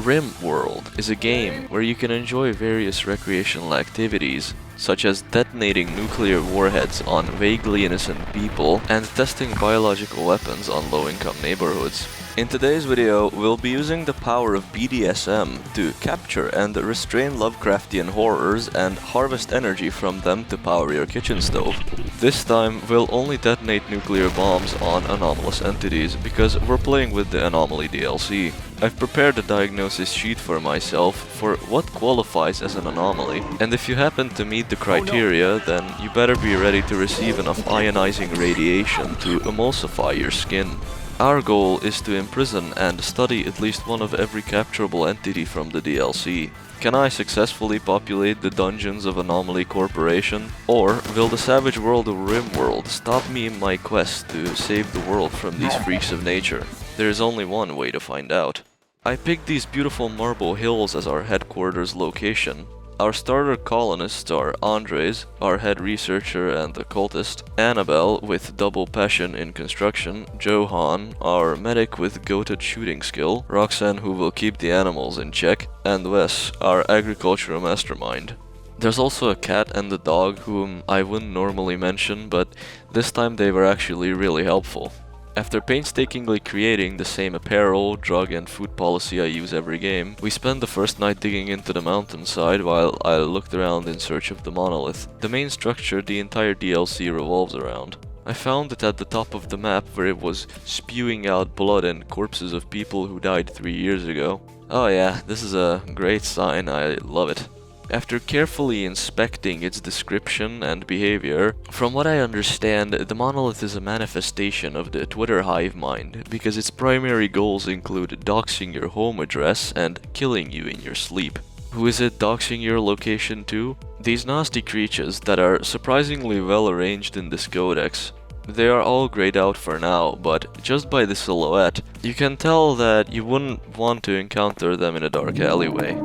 RimWorld is a game where you can enjoy various recreational activities, such as detonating nuclear warheads on vaguely innocent people and testing biological weapons on low-income neighborhoods. In today's video, we'll be using the power of BDSM to capture and restrain Lovecraftian horrors and harvest energy from them to power your kitchen stove. This time, we'll only detonate nuclear bombs on anomalous entities because we're playing with the Anomaly DLC. I've prepared a diagnosis sheet for myself for what qualifies as an anomaly, and if you happen to meet the criteria, then you better be ready to receive enough ionizing radiation to emulsify your skin. Our goal is to imprison and study at least one of every capturable entity from the DLC. Can I successfully populate the dungeons of Anomaly Corporation? Or will the savage world of RimWorld stop me in my quest to save the world from these freaks of nature? There's only one way to find out. I picked these beautiful marble hills as our headquarters location. Our starter colonists are Andres, our head researcher and occultist, Annabelle with double passion in construction, Johan, our medic with goated shooting skill, Roxanne who will keep the animals in check, and Wes, our agricultural mastermind. There's also a cat and a dog whom I wouldn't normally mention, but this time they were actually really helpful. After painstakingly creating the same apparel, drug and food policy I use every game, we spent the first night digging into the mountainside while I looked around in search of the monolith, the main structure the entire DLC revolves around. I found it at the top of the map where it was spewing out blood and corpses of people who died 3 years ago. Oh yeah, this is a great sign, I love it. After carefully inspecting its description and behavior, from what I understand, the monolith is a manifestation of the Twitter hive mind, because its primary goals include doxing your home address and killing you in your sleep. Who is it doxing your location to? These nasty creatures that are surprisingly well arranged in this codex. They are all grayed out for now, but just by the silhouette, you can tell that you wouldn't want to encounter them in a dark alleyway.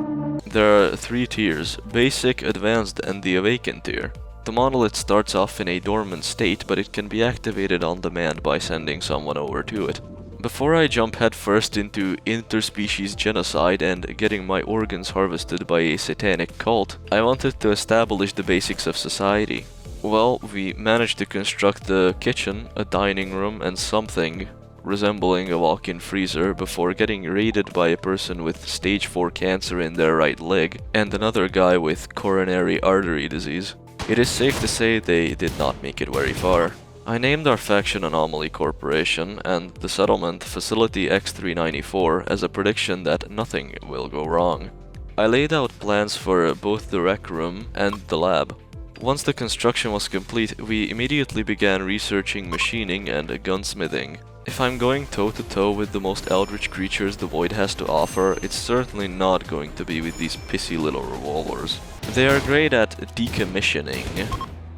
There are 3 tiers: Basic, Advanced, and the Awakened tier. The monolith starts off in a dormant state, but it can be activated on demand by sending someone over to it. Before I jump headfirst into interspecies genocide and getting my organs harvested by a satanic cult, I wanted to establish the basics of society. Well, we managed to construct a kitchen, a dining room, and something resembling a walk-in freezer before getting raided by a person with stage 4 cancer in their right leg and another guy with coronary artery disease. It is safe to say they did not make it very far. I named our faction Anomaly Corporation and the settlement Facility X394 as a prediction that nothing will go wrong. I laid out plans for both the rec room and the lab. Once the construction was complete, we immediately began researching machining and gunsmithing. If I'm going toe-to-toe with the most eldritch creatures the void has to offer, it's certainly not going to be with these pissy little revolvers. They are great at decommissioning.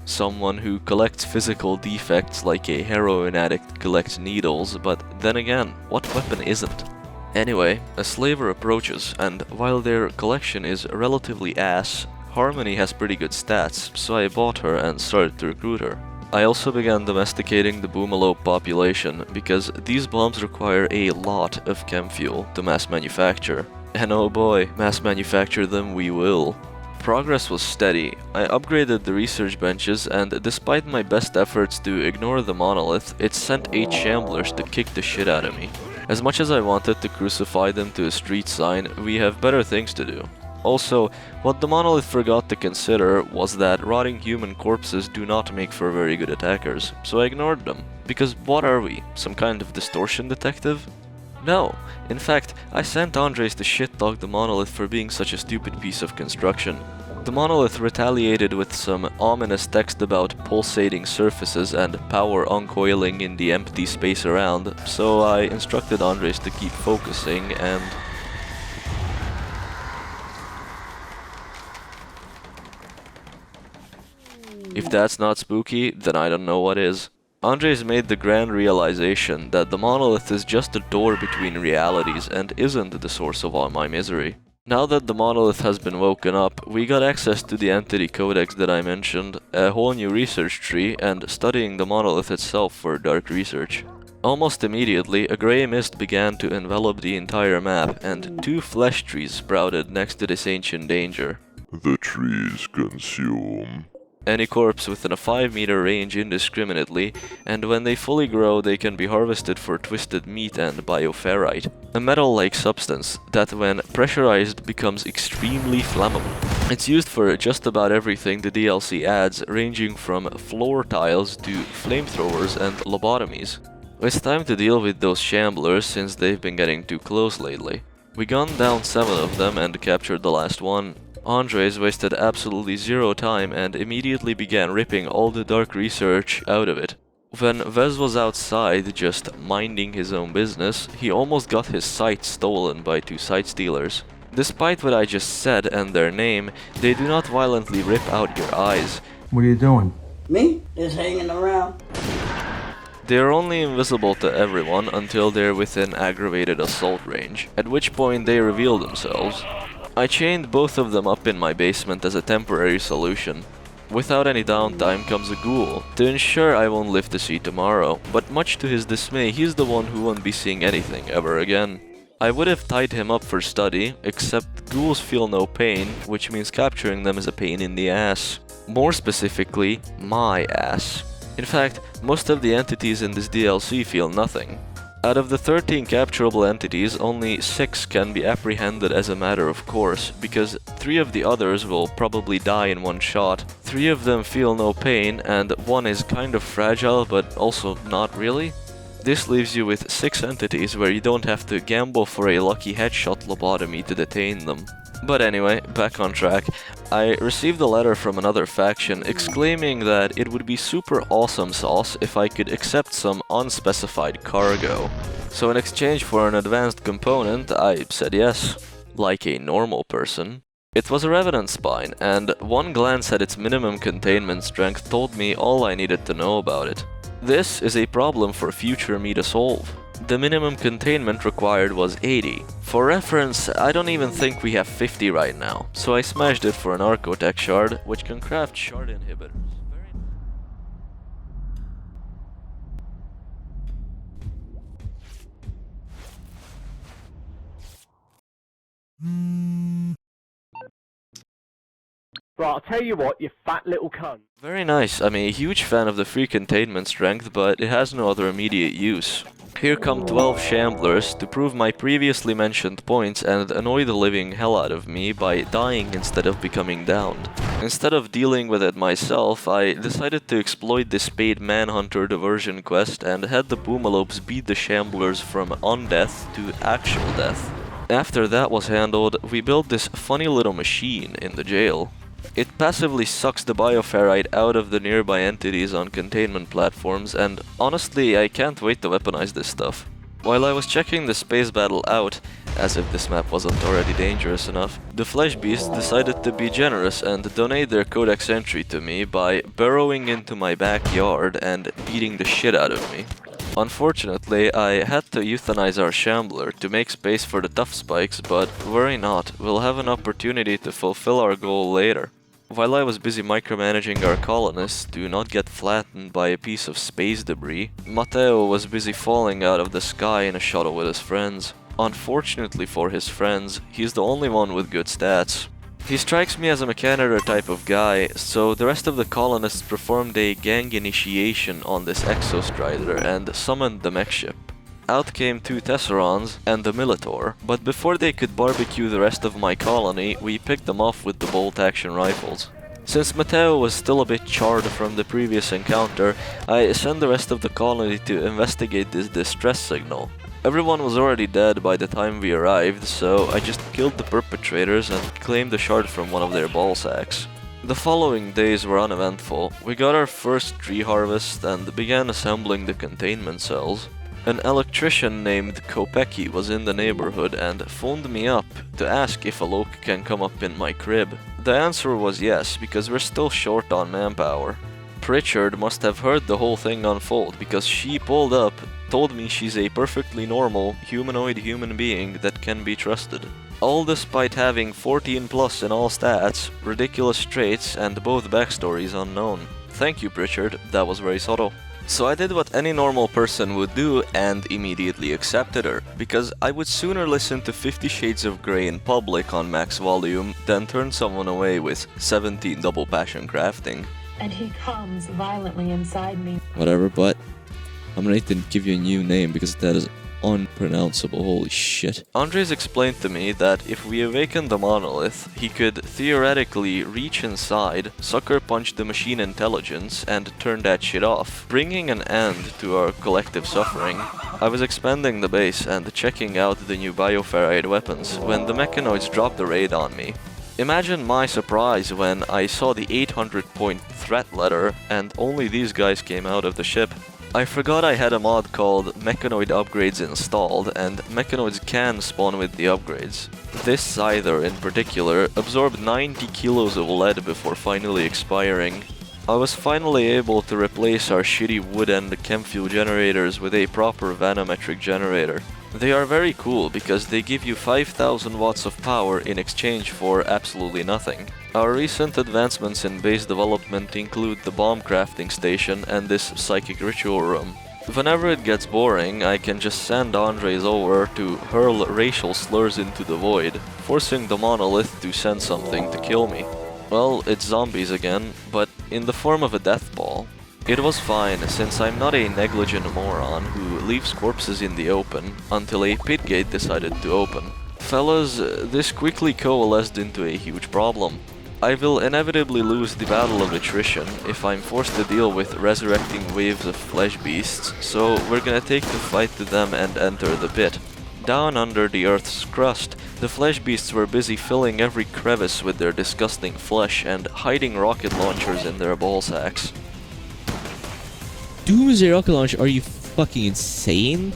Someone who collects physical defects like a heroin addict collects needles, but then again, what weapon isn't? Anyway, a slaver approaches, and while their collection is relatively ass, Harmony has pretty good stats, so I bought her and started to recruit her. I also began domesticating the Boomalope population, because these bombs require a lot of chem fuel to mass manufacture. And oh boy, mass manufacture them we will. Progress was steady. I upgraded the research benches, and despite my best efforts to ignore the monolith, it sent 8 shamblers to kick the shit out of me. As much as I wanted to crucify them to a street sign, we have better things to do. Also, what the monolith forgot to consider was that rotting human corpses do not make for very good attackers, so I ignored them. Because what are we, some kind of distortion detective? No, in fact, I sent Andres to shit-talk the monolith for being such a stupid piece of construction. The monolith retaliated with some ominous text about pulsating surfaces and power uncoiling in the empty space around, so I instructed Andres to keep focusing and... If that's not spooky, then I don't know what is. Andres made the grand realization that the monolith is just a door between realities and isn't the source of all my misery. Now that the monolith has been woken up, we got access to the entity codex that I mentioned, a whole new research tree, and studying the monolith itself for dark research. Almost immediately, a grey mist began to envelop the entire map, and 2 flesh trees sprouted next to this ancient danger. The trees consume any corpse within a 5-meter range indiscriminately, and when they fully grow they can be harvested for twisted meat and bioferrite, a metal-like substance that when pressurized becomes extremely flammable. It's used for just about everything the DLC adds, ranging from floor tiles to flamethrowers and lobotomies. It's time to deal with those shamblers since they've been getting too close lately. We gunned down 7 of them and captured the last one. Andres wasted absolutely 0 time and immediately began ripping all the dark research out of it. When Vez was outside just minding his own business, he almost got his sight stolen by 2 sight stealers. Despite what I just said and their name, they do not violently rip out your eyes. What are you doing? Me? Just hanging around. They are only invisible to everyone until they're within aggravated assault range, at which point they reveal themselves. I chained both of them up in my basement as a temporary solution. Without any downtime comes a ghoul, to ensure I won't live to see tomorrow, but much to his dismay he's the one who won't be seeing anything ever again. I would have tied him up for study, except ghouls feel no pain, which means capturing them is a pain in the ass. More specifically, my ass. In fact, most of the entities in this DLC feel nothing. Out of the 13 capturable entities, only 6 can be apprehended as a matter of course, because 3 of the others will probably die in one shot. 3 of them feel no pain, and 1 is kind of fragile, but also not really. This leaves you with 6 entities where you don't have to gamble for a lucky headshot lobotomy to detain them. But anyway, back on track. I received a letter from another faction exclaiming that it would be super awesome sauce if I could accept some unspecified cargo. So in exchange for an advanced component, I said yes, like a normal person. It was a Revenant spine, and one glance at its minimum containment strength told me all I needed to know about it. This is a problem for future me to solve. The minimum containment required was 80. For reference, I don't even think we have 50 right now, so I smashed it for an Archotech shard, which can craft shard inhibitors. Right, I'll tell you what, you fat little cunt. Very nice. I'm a huge fan of the free containment strength, but it has no other immediate use. Here come 12 shamblers to prove my previously mentioned points and annoy the living hell out of me by dying instead of becoming downed. Instead of dealing with it myself, I decided to exploit this paid manhunter diversion quest and had the Boomalopes beat the shamblers from undeath to actual death. After that was handled, we built this funny little machine in the jail. It passively sucks the bioferrite out of the nearby entities on containment platforms, and honestly, I can't wait to weaponize this stuff. While I was checking the space battle out, as if this map wasn't already dangerous enough, the flesh beasts decided to be generous and donate their codex entry to me by burrowing into my backyard and beating the shit out of me. Unfortunately, I had to euthanize our shambler to make space for the tough spikes, but worry not, we'll have an opportunity to fulfill our goal later. While I was busy micromanaging our colonists to not get flattened by a piece of space debris, Matteo was busy falling out of the sky in a shuttle with his friends. Unfortunately for his friends, he's the only one with good stats. He strikes me as a Mechanitor type of guy, so the rest of the colonists performed a gang initiation on this Exostrider and summoned the mech ship. Out came 2 Tesserons and the Militor, but before they could barbecue the rest of my colony, we picked them off with the bolt-action rifles. Since Matteo was still a bit charred from the previous encounter, I sent the rest of the colony to investigate this distress signal. Everyone was already dead by the time we arrived, so I just killed the perpetrators and claimed the shard from one of their ballsacks. The following days were uneventful. We got our first tree harvest and began assembling the containment cells. An electrician named Kopecki was in the neighborhood and phoned me up to ask if a loc can come up in my crib. The answer was yes, because we're still short on manpower. Pritchard must have heard the whole thing unfold, because she pulled up, told me she's a perfectly normal, humanoid human being that can be trusted. All despite having 14 plus in all stats, ridiculous traits, and both backstories unknown. Thank you, Pritchard, that was very subtle. So I did what any normal person would do and immediately accepted her, because I would sooner listen to 50 Shades of Grey in public on max volume than turn someone away with 17 double passion crafting. And he comes violently inside me. Whatever, but I'm gonna need to give you a new name because that is unpronounceable. Holy shit. Andres explained to me that if we awakened the monolith, he could theoretically reach inside, sucker punch the machine intelligence, and turn that shit off, bringing an end to our collective suffering. I was expanding the base and checking out the new bioferrite weapons when the mechanoids dropped the raid on me. Imagine my surprise when I saw the 800-point threat letter and only these guys came out of the ship. I forgot I had a mod called Mechanoid Upgrades installed, and mechanoids can spawn with the upgrades. This Scyther in particular absorbed 90 kilos of lead before finally expiring. I was finally able to replace our shitty wood and chem fuel generators with a proper vanometric generator. They are very cool because they give you 5000 watts of power in exchange for absolutely nothing. Our recent advancements in base development include the bomb crafting station and this psychic ritual room. Whenever it gets boring, I can just send Andres over to hurl racial slurs into the void, forcing the monolith to send something to kill me. Well, it's zombies again, but in the form of a death ball. It was fine, since I'm not a negligent moron who leaves corpses in the open until a pit gate decided to open. Fellas, this quickly coalesced into a huge problem. I will inevitably lose the battle of attrition if I'm forced to deal with resurrecting waves of flesh beasts, so we're gonna take the fight to them and enter the pit. Down under the earth's crust, the flesh beasts were busy filling every crevice with their disgusting flesh and hiding rocket launchers in their ballsacks. Doomsday rocket launch? Are you fucking insane?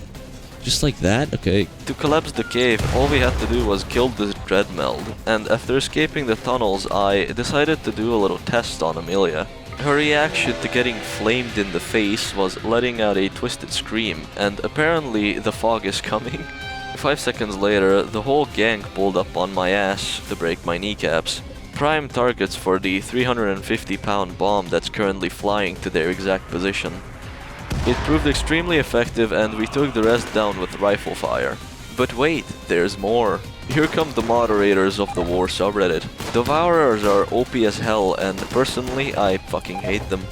Just like that? Okay. To collapse the cave, all we had to do was kill this dreadmeld, and after escaping the tunnels, I decided to do a little test on Amelia. Her reaction to getting flamed in the face was letting out a twisted scream, and apparently the fog is coming. 5 seconds later, the whole gang pulled up on my ass to break my kneecaps. Prime targets for the 350-pound bomb that's currently flying to their exact position. It proved extremely effective and we took the rest down with rifle fire. But wait, there's more. Here come the moderators of the war subreddit. Devourers are OP as hell and personally I fucking hate them.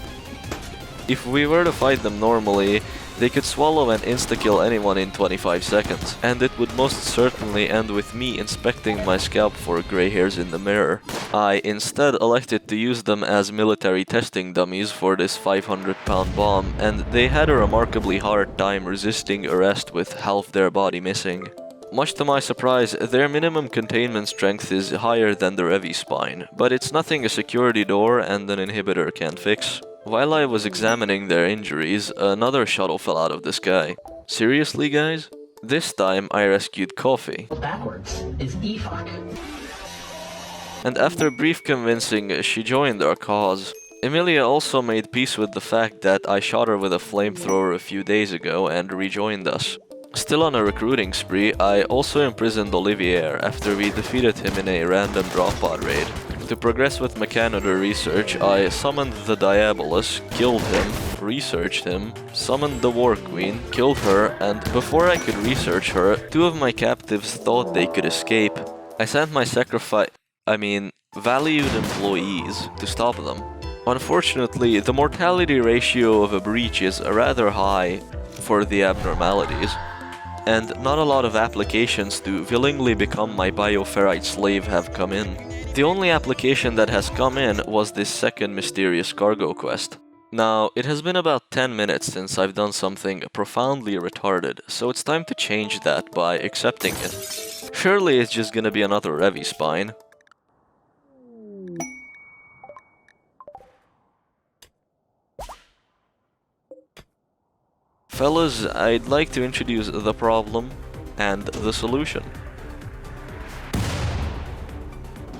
If we were to fight them normally, they could swallow and insta-kill anyone in 25 seconds, and it would most certainly end with me inspecting my scalp for grey hairs in the mirror. I instead elected to use them as military testing dummies for this 500-pound bomb, and they had a remarkably hard time resisting arrest with half their body missing. Much to my surprise, their minimum containment strength is higher than the Revi spine, but it's nothing a security door and an inhibitor can't fix. While I was examining their injuries, another shuttle fell out of the sky. Seriously, guys? This time I rescued Coffee. Backwards is E-fuck. And after brief convincing, she joined our cause. Emilia also made peace with the fact that I shot her with a flamethrower a few days ago and rejoined us. Still on a recruiting spree, I also imprisoned Olivier after we defeated him in a random drop pod raid. To progress with Mechanoder research, I summoned the Diabolus, killed him, researched him, summoned the War Queen, killed her, and before I could research her, 2 of my captives thought they could escape. I sent my valued employees to stop them. Unfortunately, the mortality ratio of a breach is rather high for the abnormalities, and not a lot of applications to willingly become my bioferrite slave have come in. The only application that has come in was this second mysterious cargo quest. Now, it has been about 10 minutes since I've done something profoundly retarded, so it's time to change that by accepting it. Surely it's just gonna be another Revi spine. Fellas, I'd like to introduce the problem and the solution.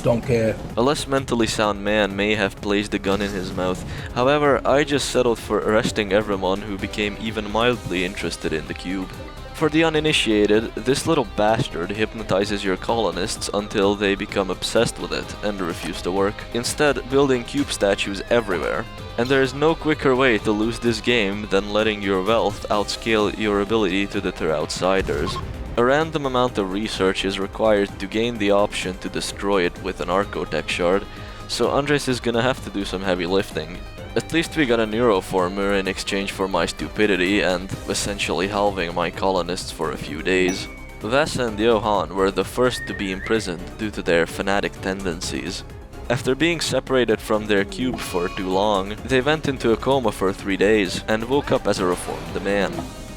Don't care. A less mentally sound man may have placed a gun in his mouth. However, I just settled for arresting everyone who became even mildly interested in the cube. For the uninitiated, this little bastard hypnotizes your colonists until they become obsessed with it and refuse to work, instead building cube statues everywhere. And there is no quicker way to lose this game than letting your wealth outscale your ability to deter outsiders. A random amount of research is required to gain the option to destroy it with an Archotech shard, so Andres is gonna have to do some heavy lifting. At least we got a Neuroformer in exchange for my stupidity and essentially halving my colonists for a few days. Vess and Johan were the first to be imprisoned due to their fanatic tendencies. After being separated from their cube for too long, they went into a coma for 3 days and woke up as a reformed man.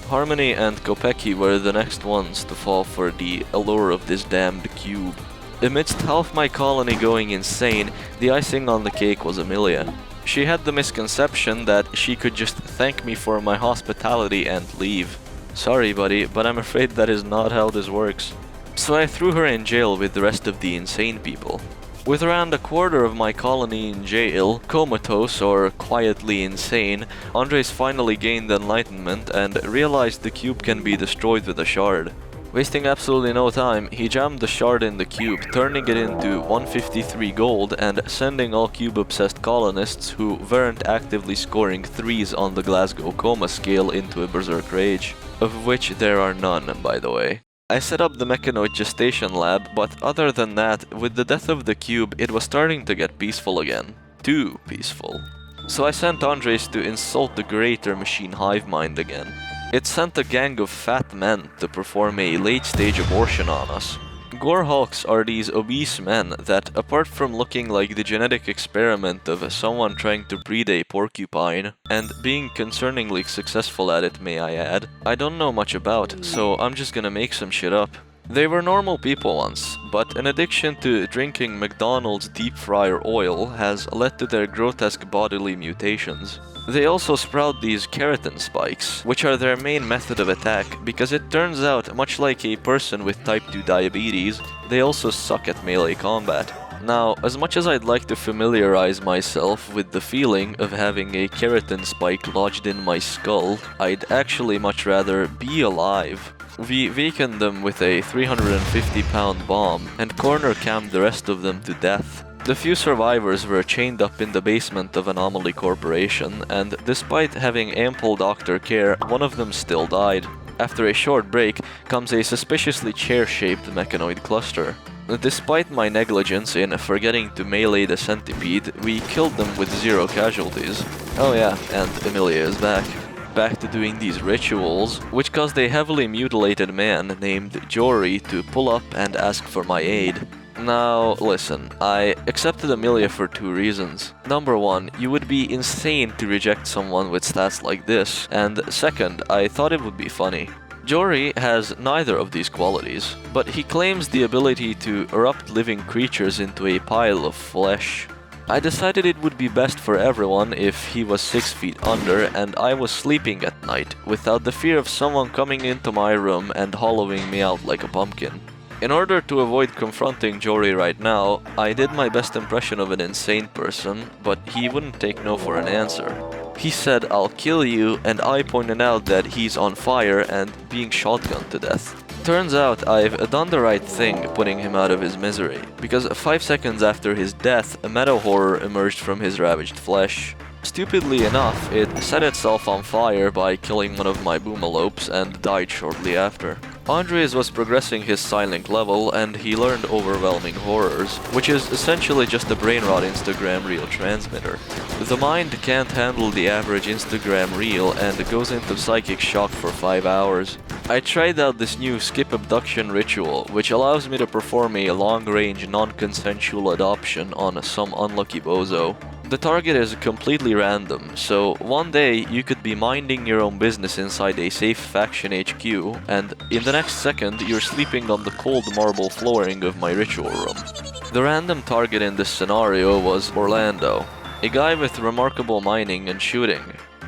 Harmony and Kopecki were the next ones to fall for the allure of this damned cube. Amidst half my colony going insane, the icing on the cake was Amelia. She had the misconception that she could just thank me for my hospitality and leave. Sorry, buddy, but I'm afraid that is not how this works. So I threw her in jail with the rest of the insane people. With around a quarter of my colony in jail, comatose or quietly insane, Andres finally gained enlightenment and realized the cube can be destroyed with a shard. Wasting absolutely no time, he jammed the shard in the cube, turning it into 153 gold and sending all cube-obsessed colonists who weren't actively scoring 3s on the Glasgow coma scale into a berserk rage. Of which there are none, by the way. I set up the Mechanoid Gestation Lab, but other than that, with the death of the cube, it was starting to get peaceful again. Too peaceful. So I sent Andres to insult the greater machine hive mind again. It sent a gang of fat men to perform a late-stage abortion on us. Gore Hulks are these obese men that, apart from looking like the genetic experiment of someone trying to breed a porcupine, and being concerningly successful at it, may I add, I don't know much about, so I'm just gonna make some shit up. They were normal people once, but an addiction to drinking McDonald's deep fryer oil has led to their grotesque bodily mutations. They also sprout these keratin spikes, which are their main method of attack, because it turns out, much like a person with type 2 diabetes, they also suck at melee combat. Now, as much as I'd like to familiarize myself with the feeling of having a keratin spike lodged in my skull, I'd actually much rather be alive. We weakened them with a 350-pound bomb and corner-cammed the rest of them to death. The few survivors were chained up in the basement of Anomaly Corporation, and despite having ample doctor care, one of them still died. After a short break comes a suspiciously chair-shaped mechanoid cluster. Despite my negligence in forgetting to melee the centipede, we killed them with 0 casualties. Oh yeah, and Amelia is back. Back to doing these rituals, which caused a heavily mutilated man named Jory to pull up and ask for my aid. Now, listen, I accepted Amelia for 2 reasons. Number 1, you would be insane to reject someone with stats like this, and second, I thought it would be funny. Jory has neither of these qualities, but he claims the ability to erupt living creatures into a pile of flesh. I decided it would be best for everyone if he was 6 feet under and I was sleeping at night, without the fear of someone coming into my room and hollowing me out like a pumpkin. In order to avoid confronting Jory right now, I did my best impression of an insane person, but he wouldn't take no for an answer. He said, "I'll kill you," and I pointed out that he's on fire and being shotgunned to death. Turns out I've done the right thing putting him out of his misery, because 5 seconds after his death, a meta horror emerged from his ravaged flesh. Stupidly enough, it set itself on fire by killing one of my boomalopes and died shortly after. Andres was progressing his Silent level and he learned overwhelming horrors, which is essentially just a brain rot Instagram reel transmitter. The mind can't handle the average Instagram reel and goes into psychic shock for 5 hours. I tried out this new skip abduction ritual, which allows me to perform a long-range non-consensual adoption on some unlucky bozo. The target is completely random, so one day you could be minding your own business inside a safe faction HQ, and in the next second you're sleeping on the cold marble flooring of my ritual room. The random target in this scenario was Orlando, a guy with remarkable mining and shooting.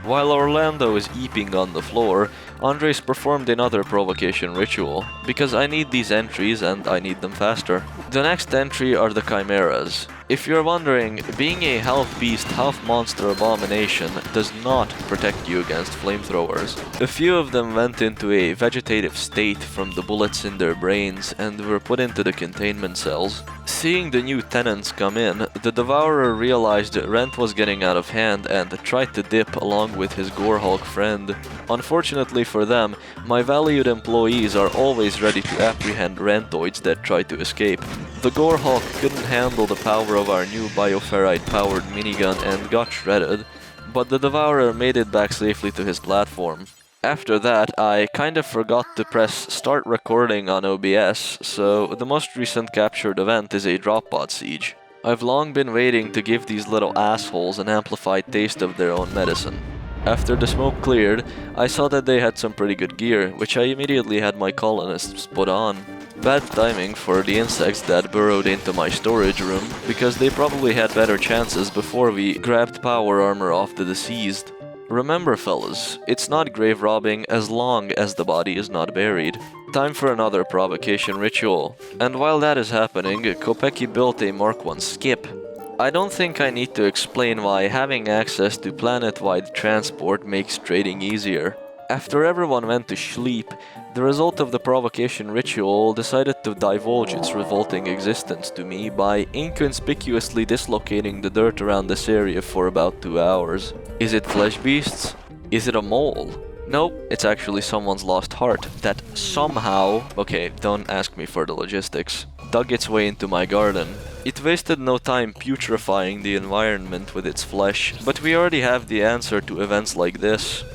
While Orlando is eeping on the floor, Andres performed another provocation ritual, because I need these entries and I need them faster. The next entry are the Chimeras. If you're wondering, being a half beast, half monster abomination does not protect you against flamethrowers. A few of them went into a vegetative state from the bullets in their brains and were put into the containment cells. Seeing the new tenants come in, the Devourer realized Rent was getting out of hand and tried to dip along with his Gorehulk friend. Unfortunately for them, my valued employees are always ready to apprehend Rentoids that try to escape. The Gorehulk couldn't handle the power of our new bioferrite-powered minigun and got shredded, but the Devourer made it back safely to his platform. After that, I kinda forgot to press start recording on OBS, so the most recent captured event is a Dropbot siege. I've long been waiting to give these little assholes an amplified taste of their own medicine. After the smoke cleared, I saw that they had some pretty good gear, which I immediately had my colonists put on. Bad timing for the insects that burrowed into my storage room, because they probably had better chances before we grabbed power armor off the deceased. Remember fellas, it's not grave robbing as long as the body is not buried. Time for another provocation ritual. And while that is happening, Kopecki built a Mark I skip. I don't think I need to explain why having access to planet-wide transport makes trading easier. After everyone went to sleep, the result of the provocation ritual decided to divulge its revolting existence to me by inconspicuously dislocating the dirt around this area for about 2 hours. Is it flesh beasts? Is it a mole? Nope, it's actually someone's lost heart that somehow, okay, don't ask me for the logistics, dug its way into my garden. It wasted no time putrefying the environment with its flesh, but we already have the answer to events like this.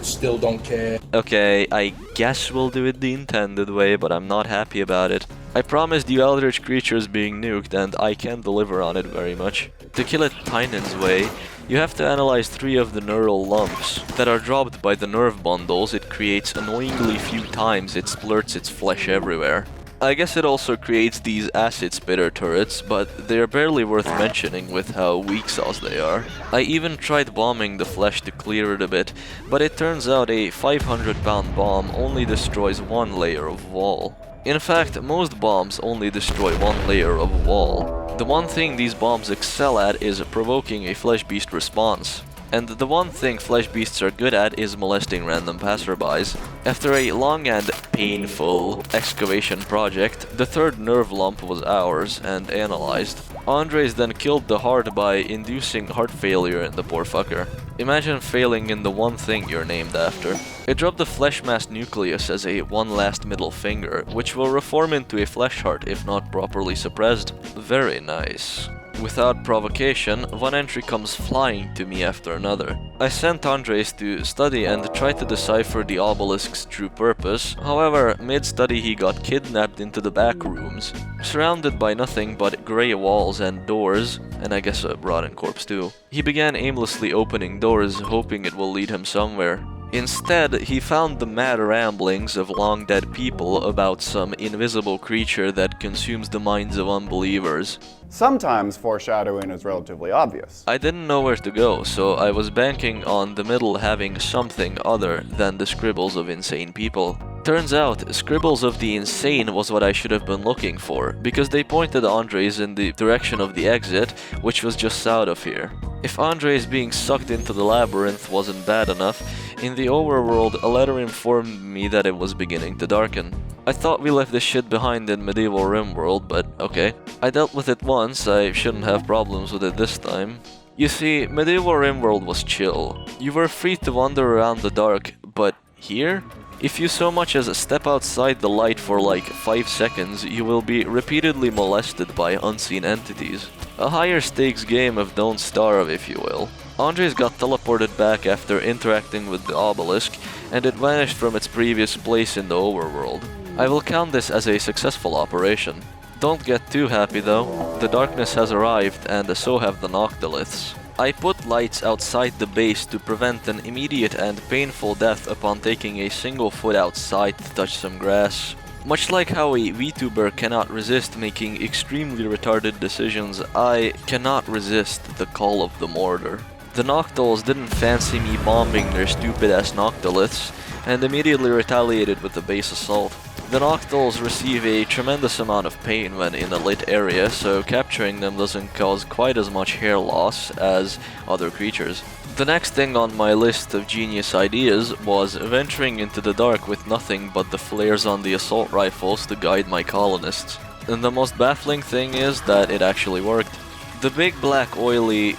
Still don't care. Okay, I guess we'll do it the intended way, but I'm not happy about it. I promised you eldritch creatures being nuked, and I can't deliver on it very much. To kill it Pinen's way, you have to analyze 3 of the neural lumps that are dropped by the nerve bundles it creates annoyingly few times it splurts its flesh everywhere. I guess it also creates these acid spitter turrets, but they're barely worth mentioning with how weak sauce they are. I even tried bombing the flesh to clear it a bit, but it turns out a 500-pound bomb only destroys 1 layer of wall. In fact, most bombs only destroy 1 layer of wall. The one thing these bombs excel at is provoking a flesh beast response. And the one thing flesh beasts are good at is molesting random passerbys. After a long and painful excavation project, the 3rd nerve lump was ours and analyzed. Andres then killed the heart by inducing heart failure in the poor fucker. Imagine failing in the one thing you're named after. It dropped the flesh mass nucleus as a one last middle finger, which will reform into a flesh heart if not properly suppressed. Very nice. Without provocation, one entry comes flying to me after another. I sent Andres to study and try to decipher the obelisk's true purpose. However, mid-study he got kidnapped into the back rooms. Surrounded by nothing but grey walls and doors, and I guess a rotten corpse too, he began aimlessly opening doors, hoping it will lead him somewhere. Instead, he found the mad ramblings of long-dead people about some invisible creature that consumes the minds of unbelievers. Sometimes foreshadowing is relatively obvious. I didn't know where to go, so I was banking on the middle having something other than the scribbles of insane people. Turns out, scribbles of the insane was what I should have been looking for, because they pointed Andres in the direction of the exit, which was just south of here. If Andres being sucked into the labyrinth wasn't bad enough, in the overworld a letter informed me that it was beginning to darken. I thought we left this shit behind in medieval RimWorld, but okay. I dealt with it once, I shouldn't have problems with it this time. You see, medieval RimWorld was chill. You were free to wander around the dark, but here? If you so much as step outside the light for like 5 seconds, you will be repeatedly molested by unseen entities. A higher stakes game of Don't Starve, if you will. Andres got teleported back after interacting with the obelisk, and it vanished from its previous place in the overworld. I will count this as a successful operation. Don't get too happy though, the darkness has arrived and so have the Noctiliths. I put lights outside the base to prevent an immediate and painful death upon taking a single foot outside to touch some grass. Much like how a VTuber cannot resist making extremely retarded decisions, I cannot resist the call of the mortar. The Noctiles didn't fancy me bombing their stupid ass Noctiliths, and immediately retaliated with a base assault. The Noctals receive a tremendous amount of pain when in a lit area, so capturing them doesn't cause quite as much hair loss as other creatures. The next thing on my list of genius ideas was venturing into the dark with nothing but the flares on the assault rifles to guide my colonists. And the most baffling thing is that it actually worked. The big black oily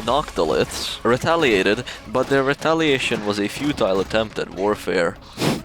Noctiliths retaliated, but their retaliation was a futile attempt at warfare.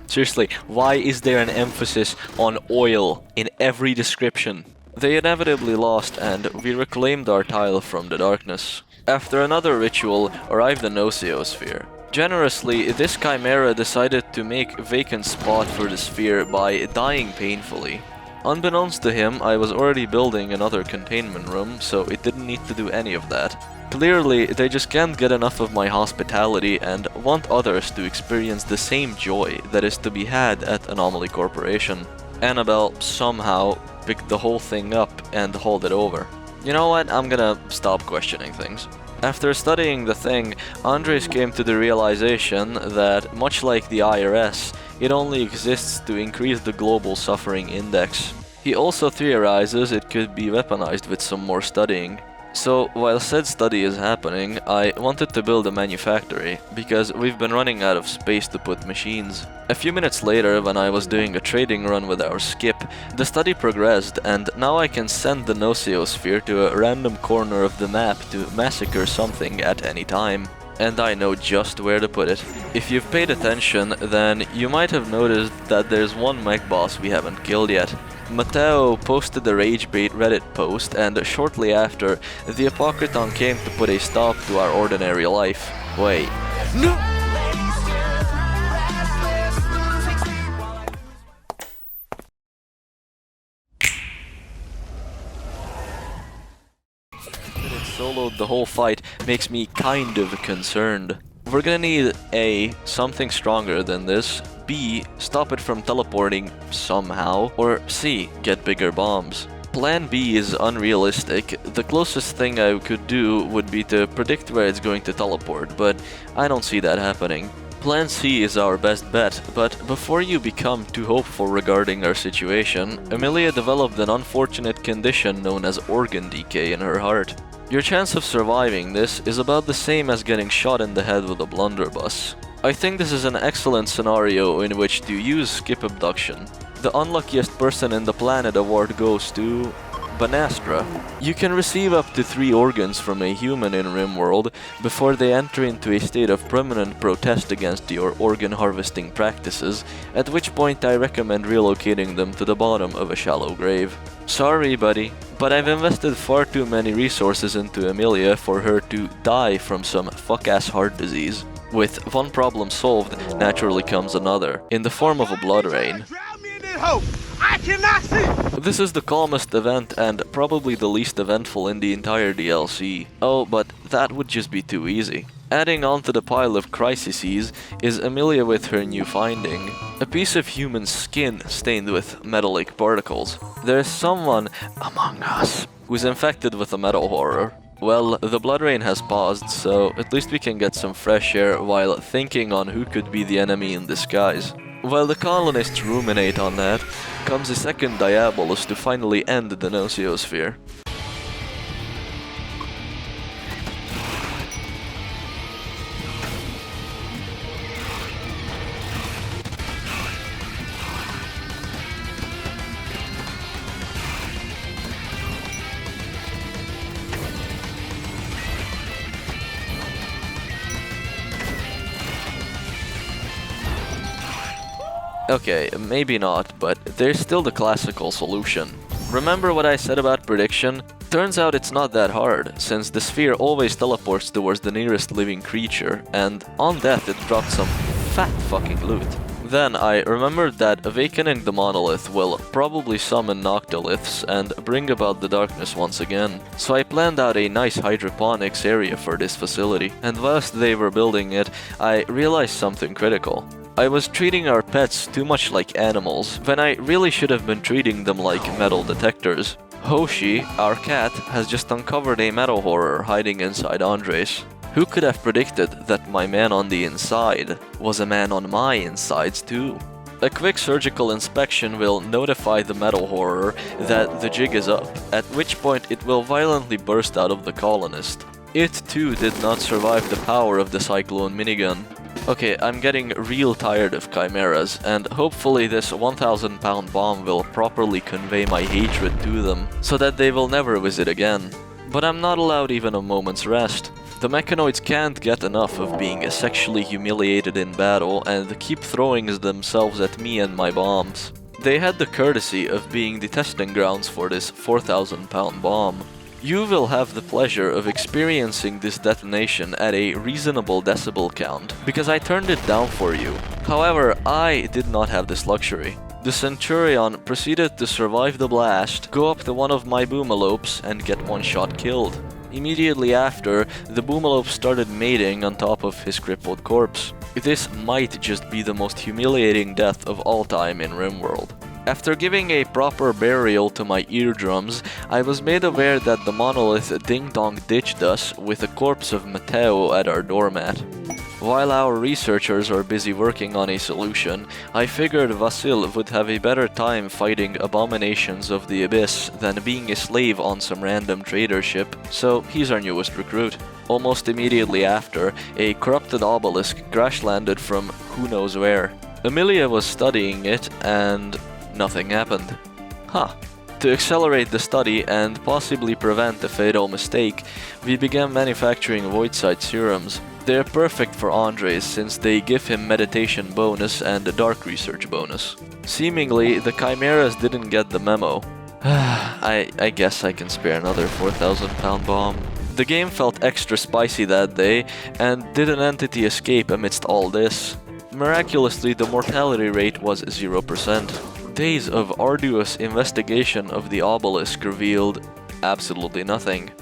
Seriously, why is there an emphasis on oil in every description? They inevitably lost, and we reclaimed our tile from the darkness. After another ritual arrived the Noceosphere. Generously, this chimera decided to make vacant spot for the sphere by dying painfully. Unbeknownst to him, I was already building another containment room, so it didn't need to do any of that. Clearly, they just can't get enough of my hospitality and want others to experience the same joy that is to be had at Anomaly Corporation. Annabelle somehow picked the whole thing up and hauled it over. You know what? I'm gonna stop questioning things. After studying the thing, Andres came to the realization that, much like the IRS, it only exists to increase the global suffering index. He also theorizes it could be weaponized with some more studying. So, while said study is happening, I wanted to build a manufactory, because we've been running out of space to put machines. A few minutes later, when I was doing a trading run with our skip, the study progressed, and now I can send the Noceosphere to a random corner of the map to massacre something at any time. And I know just where to put it. If you've paid attention, then you might have noticed that there's one mech boss we haven't killed yet. Mateo posted the Ragebait Reddit post, and shortly after, the Apocryton came to put a stop to our ordinary life. Wait. No! That it soloed the whole fight makes me kind of concerned. We're gonna need A, something stronger than this, B, stop it from teleporting somehow, or C, get bigger bombs. Plan B is unrealistic. The closest thing I could do would be to predict where it's going to teleport, but I don't see that happening. Plan C is our best bet, but before you become too hopeful regarding our situation, Amelia developed an unfortunate condition known as organ decay in her heart. Your chance of surviving this is about the same as getting shot in the head with a blunderbuss. I think this is an excellent scenario in which to use skip abduction. The unluckiest person in the planet award goes to Banastra. You can receive up to 3 organs from a human in RimWorld before they enter into a state of permanent protest against your organ harvesting practices, at which point I recommend relocating them to the bottom of a shallow grave. Sorry, buddy, but I've invested far too many resources into Amelia for her to die from some fuck-ass heart disease. With one problem solved, naturally comes another, in the form of a blood rain. This is the calmest event and probably the least eventful in the entire DLC. Oh, but that would just be too easy. Adding onto the pile of crises is Amelia with her new finding. A piece of human skin stained with metallic particles. There's someone among us who's infected with a metal horror. Well, the blood rain has paused, so at least we can get some fresh air while thinking on who could be the enemy in disguise. While the colonists ruminate on that, comes a second Diabolus to finally end the Noceosphere. Okay, maybe not, but there's still the classical solution. Remember what I said about prediction? Turns out it's not that hard, since the sphere always teleports towards the nearest living creature, and on death it dropped some fat fucking loot. Then I remembered that awakening the monolith will probably summon Noctiliths and bring about the darkness once again. So I planned out a nice hydroponics area for this facility, and whilst they were building it, I realized something critical. I was treating our pets too much like animals, when I really should have been treating them like metal detectors. Hoshi, our cat, has just uncovered a metal horror hiding inside Andres. Who could have predicted that my man on the inside was a man on my insides too? A quick surgical inspection will notify the metal horror that the jig is up, at which point it will violently burst out of the colonist. It too did not survive the power of the Cyclone minigun. Okay, I'm getting real tired of chimeras, and hopefully this 1,000-pound bomb will properly convey my hatred to them, so that they will never visit again. But I'm not allowed even a moment's rest. The mechanoids can't get enough of being sexually humiliated in battle and keep throwing themselves at me and my bombs. They had the courtesy of being the testing grounds for this 4,000-pound bomb. You will have the pleasure of experiencing this detonation at a reasonable decibel count, because I turned it down for you. However, I did not have this luxury. The Centurion proceeded to survive the blast, go up to one of my boomalopes, and get one shot killed. Immediately after, the boomalope started mating on top of his crippled corpse. This might just be the most humiliating death of all time in RimWorld. After giving a proper burial to my eardrums, I was made aware that the monolith ding-dong ditched us with the corpse of Matteo at our doormat. While our researchers are busy working on a solution, I figured Vasil would have a better time fighting abominations of the abyss than being a slave on some random trader ship, so he's our newest recruit. Almost immediately after, a corrupted obelisk crash-landed from who knows where. Amelia was studying it and nothing happened. Huh. To accelerate the study and possibly prevent a fatal mistake, we began manufacturing Voidside serums. They're perfect for Andres since they give him meditation bonus and a dark research bonus. Seemingly, the chimeras didn't get the memo. I guess I can spare another 4,000-pound bomb. The game felt extra spicy that day, and did an entity escape amidst all this? Miraculously, the mortality rate was 0%. Days of arduous investigation of the obelisk revealed absolutely nothing.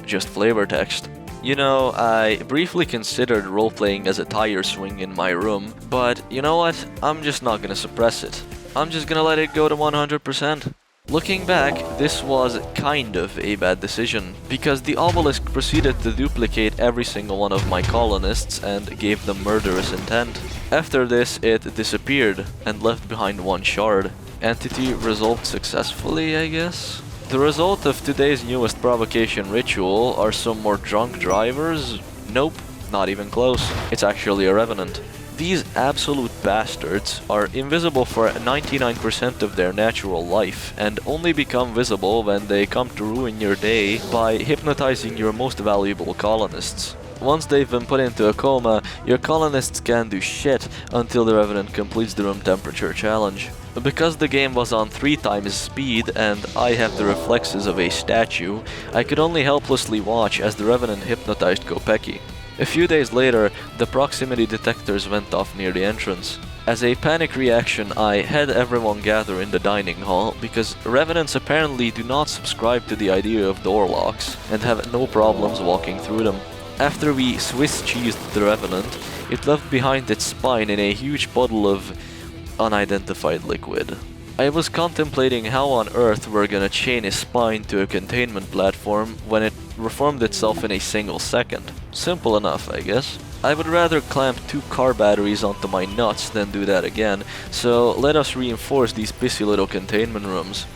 Just flavor text. You know, I briefly considered role-playing as a tire swing in my room, but you know what? I'm just not gonna suppress it. I'm just gonna let it go to 100%. Looking back, this was kind of a bad decision, because the obelisk proceeded to duplicate every single one of my colonists and gave them murderous intent. After this, it disappeared and left behind one shard. Entity resolved successfully, I guess? The result of today's newest provocation ritual are some more drunk drivers? Nope, not even close. It's actually a revenant. These absolute bastards are invisible for 99% of their natural life and only become visible when they come to ruin your day by hypnotizing your most valuable colonists. Once they've been put into a coma, your colonists can't do shit until the Revenant completes the room temperature challenge. Because the game was on 3 times speed and I have the reflexes of a statue, I could only helplessly watch as the Revenant hypnotized Kopecky. A few days later, the proximity detectors went off near the entrance. As a panic reaction, I had everyone gather in the dining hall because Revenants apparently do not subscribe to the idea of door locks and have no problems walking through them. After we Swiss cheesed the Revenant, it left behind its spine in a huge puddle of unidentified liquid. I was contemplating how on earth we're gonna chain a spine to a containment platform when it reformed itself in a single second. Simple enough, I guess. I would rather clamp 2 car batteries onto my nuts than do that again, so let us reinforce these pissy little containment rooms.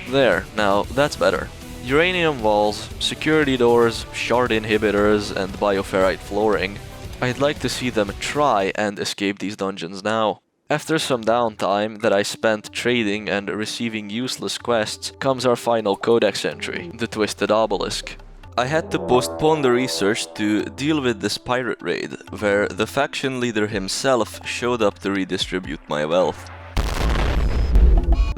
There, now that's better. Uranium walls, security doors, shard inhibitors, and bioferrite flooring. I'd like to see them try and escape these dungeons now. After some downtime that I spent trading and receiving useless quests, comes our final codex entry, the Twisted Obelisk. I had to postpone the research to deal with this pirate raid, where the faction leader himself showed up to redistribute my wealth.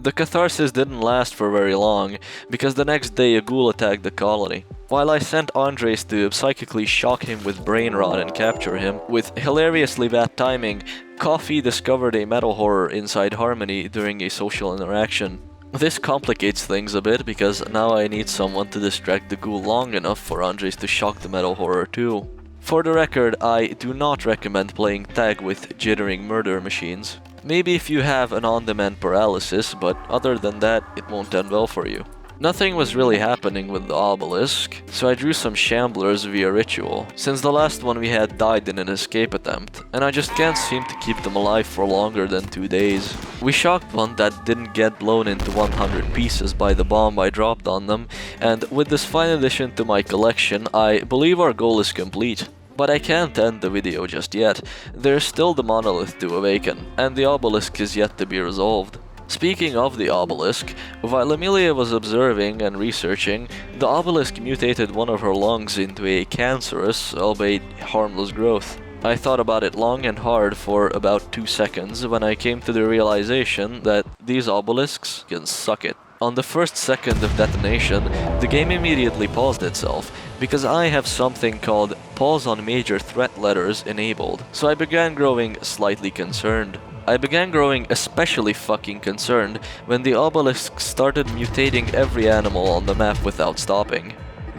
The catharsis didn't last for very long, because the next day a ghoul attacked the colony. While I sent Andres to psychically shock him with brain rot and capture him, with hilariously bad timing, Coffee discovered a metal horror inside Harmony during a social interaction. This complicates things a bit, because now I need someone to distract the ghoul long enough for Andres to shock the metal horror too. For the record, I do not recommend playing tag with jittering murder machines. Maybe if you have an on-demand paralysis, but other than that, it won't end well for you. Nothing was really happening with the obelisk, so I drew some shamblers via ritual, since the last one we had died in an escape attempt, and I just can't seem to keep them alive for longer than 2 days. We shocked one that didn't get blown into 100 pieces by the bomb I dropped on them, and with this fine addition to my collection, I believe our goal is complete. But I can't end the video just yet. There's still the monolith to awaken, and the obelisk is yet to be resolved. Speaking of the obelisk, while Amelia was observing and researching, the obelisk mutated one of her lungs into a cancerous, albeit harmless growth. I thought about it long and hard for about 2 seconds when I came to the realization that these obelisks can suck it. On the first second of detonation, the game immediately paused itself, because I have something called Pause on Major Threat Letters enabled, so I began growing slightly concerned. I began growing especially fucking concerned when the obelisk started mutating every animal on the map without stopping.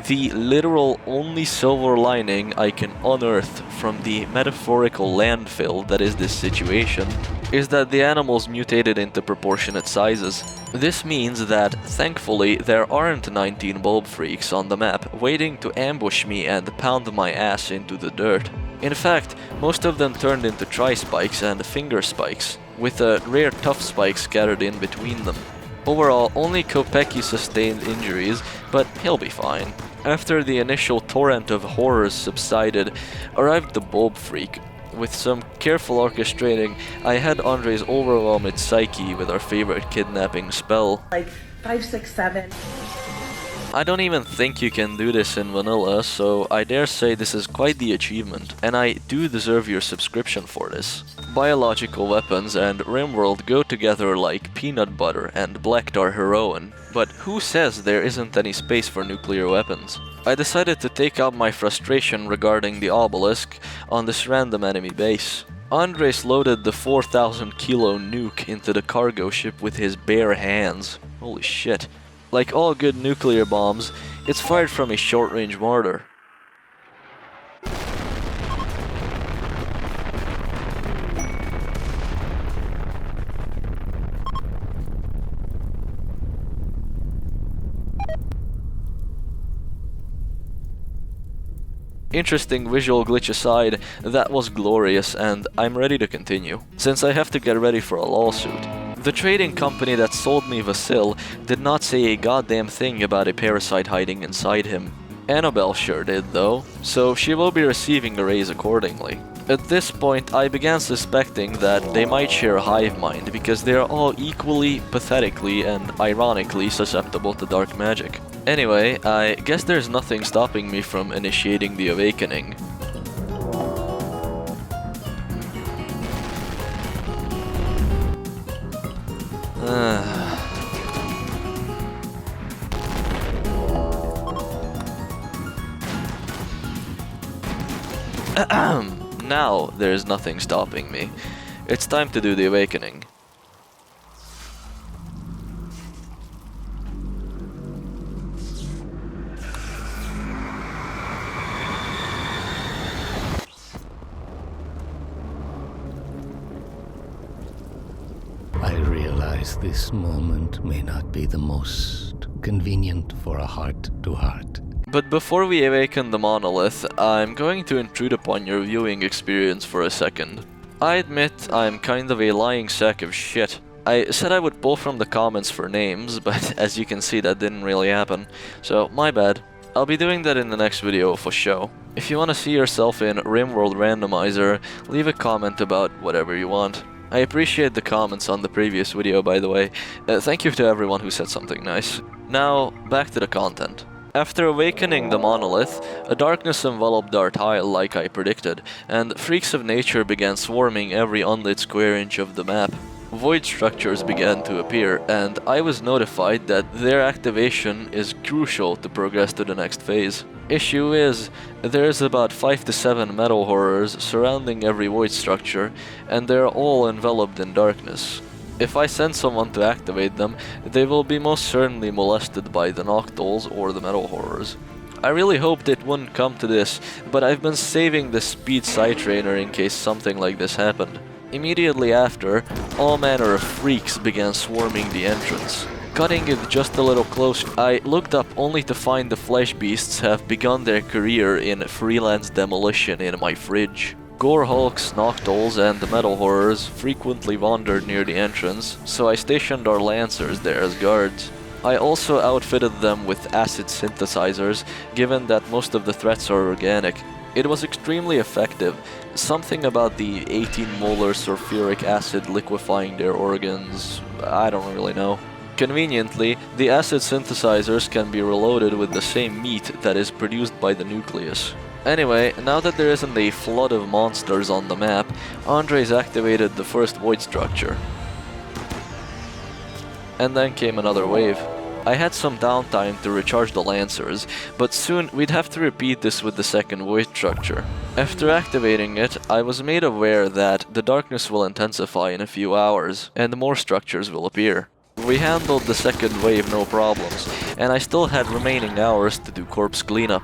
The literal only silver lining I can unearth from the metaphorical landfill that is this situation is that the animals mutated into proportionate sizes. This means that, thankfully, there aren't 19 bulb freaks on the map waiting to ambush me and pound my ass into the dirt. In fact, most of them turned into tri-spikes and finger spikes, with a rare tough spike scattered in between them. Overall, only Kopecki sustained injuries, but he'll be fine. After the initial torrent of horrors subsided, arrived the bulb freak. With some careful orchestrating, I had Andre's overwhelmed psyche with our favorite kidnapping spell. Like 5, 6, 7. I don't even think you can do this in vanilla, so I dare say this is quite the achievement, and I do deserve your subscription for this. Biological weapons and RimWorld go together like peanut butter and black tar heroin, but who says there isn't any space for nuclear weapons? I decided to take out my frustration regarding the obelisk on this random enemy base. Andres loaded the 4,000 kilo nuke into the cargo ship with his bare hands. Holy shit. Like all good nuclear bombs, it's fired from a short-range mortar. Interesting visual glitch aside, that was glorious and I'm ready to continue, since I have to get ready for a lawsuit. The trading company that sold me Vasil did not say a goddamn thing about a parasite hiding inside him. Annabelle sure did though, so she will be receiving a raise accordingly. At this point, I began suspecting that they might share a hive mind because they are all equally, pathetically, and ironically susceptible to dark magic. Anyway, I guess there's nothing stopping me from initiating the awakening. Now there's nothing stopping me. It's time to do the awakening. I realize this moment may not be the most convenient for a heart-to-heart. But before we awaken the monolith, I'm going to intrude upon your viewing experience for a second. I admit I'm kind of a lying sack of shit. I said I would pull from the comments for names, but as you can see that didn't really happen, so my bad. I'll be doing that in the next video for show. If you want to see yourself in RimWorld Randomizer, leave a comment about whatever you want. I appreciate the comments on the previous video, by the way. Thank you to everyone who said something nice. Now, back to the content. After awakening the monolith, a darkness enveloped our tile like I predicted, and freaks of nature began swarming every unlit square inch of the map. Void structures began to appear, and I was notified that their activation is crucial to progress to the next phase. Issue is, there's about 5 to 7 metal horrors surrounding every void structure, and they're all enveloped in darkness. If I send someone to activate them, they will be most certainly molested by the Noctols or the metal horrors. I really hoped it wouldn't come to this, but I've been saving the speed side trainer in case something like this happened. Immediately after, all manner of freaks began swarming the entrance. Cutting it just a little closer, I looked up only to find the flesh beasts have begun their career in freelance demolition in my fridge. Gore hulks, noctols, and metal horrors frequently wandered near the entrance, so I stationed our lancers there as guards. I also outfitted them with acid synthesizers, given that most of the threats are organic. It was extremely effective, something about the 18 molar sulfuric acid liquefying their organs, I don't really know. Conveniently, the acid synthesizers can be reloaded with the same meat that is produced by the nucleus. Anyway, now that there isn't a flood of monsters on the map, Andres activated the first void structure. And then came another wave. I had some downtime to recharge the lancers, but soon we'd have to repeat this with the second void structure. After activating it, I was made aware that the darkness will intensify in a few hours, and more structures will appear. We handled the second wave no problems, and I still had remaining hours to do corpse cleanup.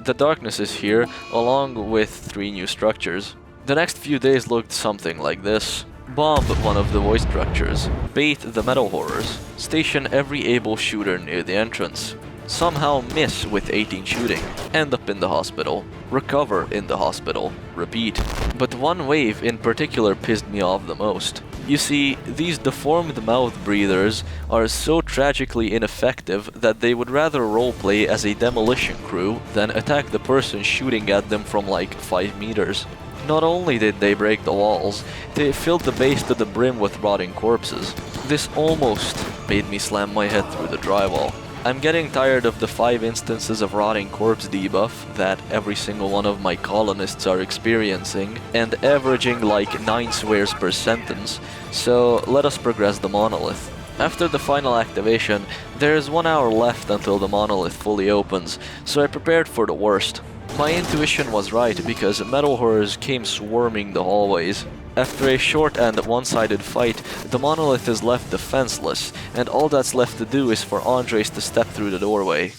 The darkness is here, along with 3 new structures. The next few days looked something like this. Bomb one of the void structures, bait the metal horrors, station every able shooter near the entrance, somehow miss with 18 shooting, end up in the hospital, recover in the hospital, repeat. But one wave in particular pissed me off the most. You see, these deformed mouth breathers are so tragically ineffective that they would rather roleplay as a demolition crew than attack the person shooting at them from like 5 meters. Not only did they break the walls, they filled the base to the brim with rotting corpses. This almost made me slam my head through the drywall. I'm getting tired of the 5 instances of rotting corpse debuff that every single one of my colonists are experiencing, and averaging like 9 swears per sentence, so let us progress the monolith. After the final activation, there is 1 hour left until the monolith fully opens, so I prepared for the worst. My intuition was right because metal horrors came swarming the hallways. After a short and one-sided fight, the monolith is left defenseless, and all that's left to do is for Andres to step through the doorway.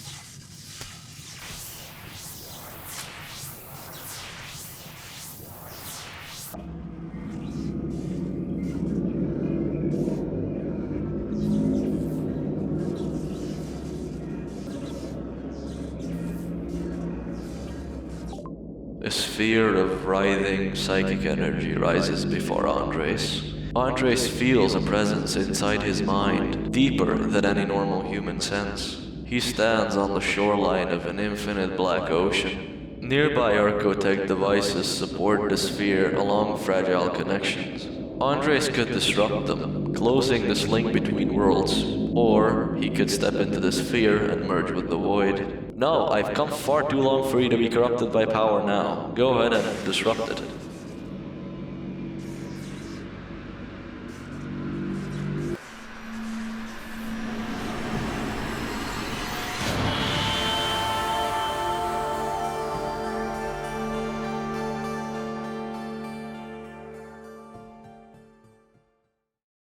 A sphere of writhing psychic energy rises before Andres. Andres feels a presence inside his mind, deeper than any normal human sense. He stands on the shoreline of an infinite black ocean. Nearby Archotech devices support the sphere along fragile connections. Andres could disrupt them, closing this link between worlds, or he could step into the sphere and merge with the void. No, I've come far too long for you to be corrupted by power now. Go ahead and disrupt it.